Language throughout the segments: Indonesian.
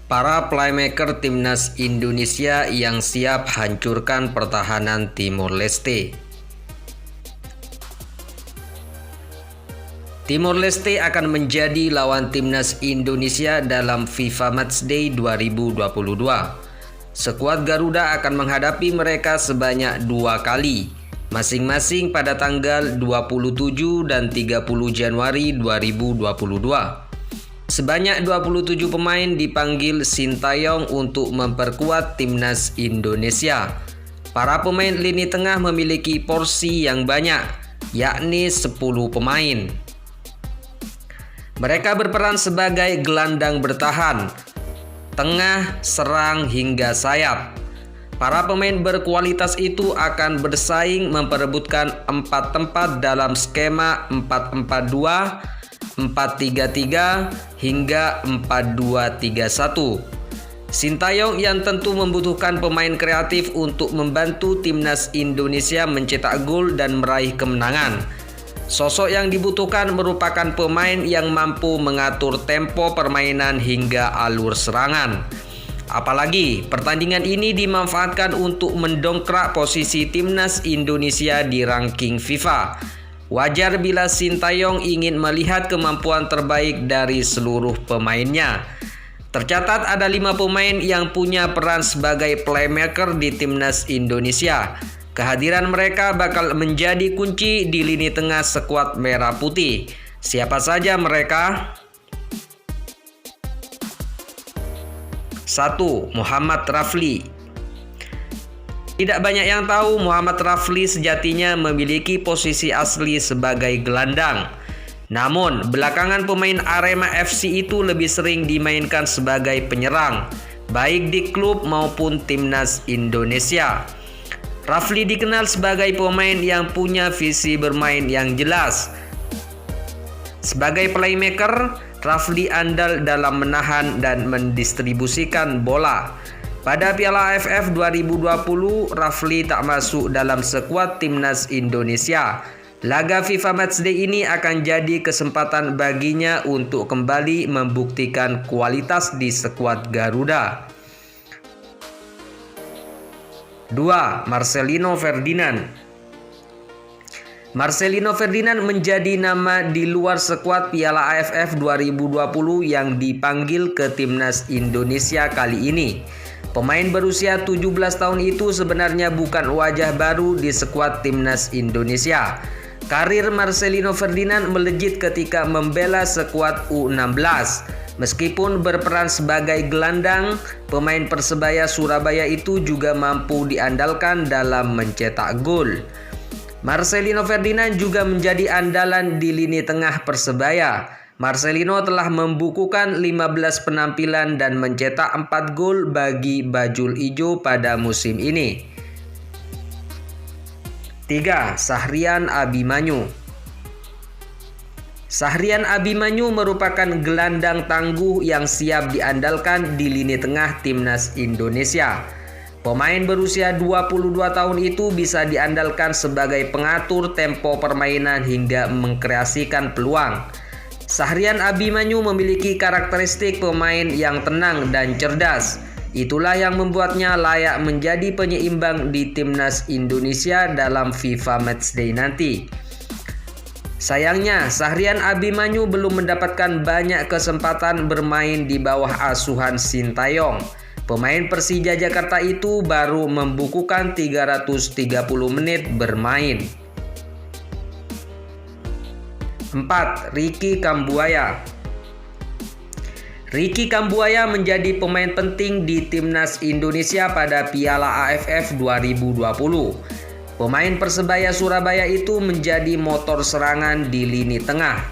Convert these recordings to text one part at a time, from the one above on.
Para playmaker timnas Indonesia yang siap hancurkan pertahanan Timor Leste. Timor Leste akan menjadi lawan timnas Indonesia dalam FIFA Matchday 2022. Skuad Garuda akan menghadapi mereka sebanyak 2 kali, masing-masing pada tanggal 27 dan 30 Januari 2022. Sebanyak 27 pemain dipanggil Sintayong untuk memperkuat timnas Indonesia. Para pemain lini tengah memiliki porsi yang banyak, yakni 10 pemain. Mereka berperan sebagai gelandang bertahan, tengah, serang, hingga sayap. Para pemain berkualitas itu akan bersaing memperebutkan 4 tempat dalam skema 4-4-2, 4-3-3 hingga 4-2-3-1. Sintayong yang tentu membutuhkan pemain kreatif untuk membantu timnas Indonesia mencetak gol dan meraih kemenangan. Sosok yang dibutuhkan merupakan pemain yang mampu mengatur tempo permainan hingga alur serangan. Apalagi pertandingan ini dimanfaatkan untuk mendongkrak posisi timnas Indonesia di ranking FIFA. Wajar bila Sintayong ingin melihat kemampuan terbaik dari seluruh pemainnya. Tercatat ada 5 pemain yang punya peran sebagai playmaker di timnas Indonesia. Kehadiran mereka bakal menjadi kunci di lini tengah skuad merah putih. Siapa saja mereka? 1. Muhammad Rafli. Tidak banyak yang tahu Muhammad Rafli sejatinya memiliki posisi asli sebagai gelandang. Namun, belakangan pemain Arema FC itu lebih sering dimainkan sebagai penyerang, baik di klub maupun timnas Indonesia. Rafli dikenal sebagai pemain yang punya visi bermain yang jelas. Sebagai playmaker, Rafli andal dalam menahan dan mendistribusikan bola. Pada Piala AFF 2020, Rafli tak masuk dalam skuad timnas Indonesia. Laga FIFA Matchday ini akan jadi kesempatan baginya untuk kembali membuktikan kualitas di skuad Garuda. 2. Marcelino Ferdinand. Marcelino Ferdinand menjadi nama di luar skuad Piala AFF 2020 yang dipanggil ke timnas Indonesia kali ini. Pemain berusia 17 tahun itu sebenarnya bukan wajah baru di skuad timnas Indonesia. Karir Marcelino Ferdinand melejit ketika membela skuad U16. Meskipun berperan sebagai gelandang, pemain Persebaya Surabaya itu juga mampu diandalkan dalam mencetak gol. Marcelino Ferdinand juga menjadi andalan di lini tengah Persebaya. Marcelino telah membukukan 15 penampilan dan mencetak 4 gol bagi Bajul Ijo pada musim ini. 3. Sahrian Abimanyu. Sahrian Abimanyu merupakan gelandang tangguh yang siap diandalkan di lini tengah timnas Indonesia. Pemain berusia 22 tahun itu bisa diandalkan sebagai pengatur tempo permainan hingga mengkreasikan peluang. Sahrian Abimanyu memiliki karakteristik pemain yang tenang dan cerdas. Itulah yang membuatnya layak menjadi penyeimbang di timnas Indonesia dalam FIFA Matchday nanti. Sayangnya, Sahrian Abimanyu belum mendapatkan banyak kesempatan bermain di bawah asuhan Sintayong. Pemain Persija Jakarta itu baru membukukan 330 menit bermain. 4. Ricky Kambuaya. Ricky Kambuaya menjadi pemain penting di timnas Indonesia pada Piala AFF 2020. Pemain Persebaya Surabaya itu menjadi motor serangan di lini tengah.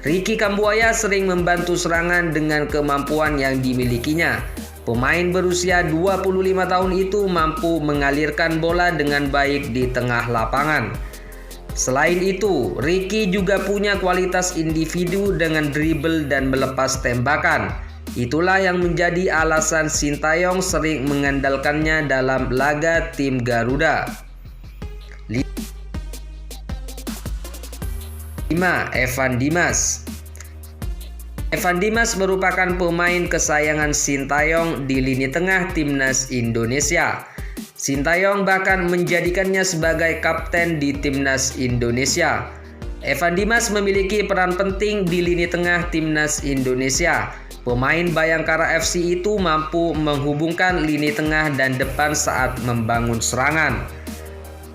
Ricky Kambuaya sering membantu serangan dengan kemampuan yang dimilikinya. Pemain berusia 25 tahun itu mampu mengalirkan bola dengan baik di tengah lapangan. Selain itu, Ricky juga punya kualitas individu dengan dribble dan melepas tembakan. Itulah yang menjadi alasan Sintayong sering mengandalkannya dalam laga tim Garuda. 5. Evan Dimas. Evan Dimas merupakan pemain kesayangan Sintayong di lini tengah timnas Indonesia. Sintayong bahkan menjadikannya sebagai kapten di timnas Indonesia. Evan Dimas memiliki peran penting di lini tengah timnas Indonesia. Pemain Bayangkara FC itu mampu menghubungkan lini tengah dan depan saat membangun serangan.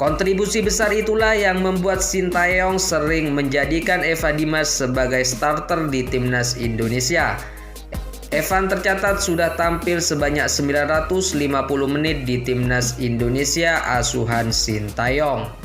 Kontribusi besar itulah yang membuat Sintayong sering menjadikan Evan Dimas sebagai starter di timnas Indonesia. Evan tercatat sudah tampil sebanyak 950 menit di timnas Indonesia asuhan Sintayong.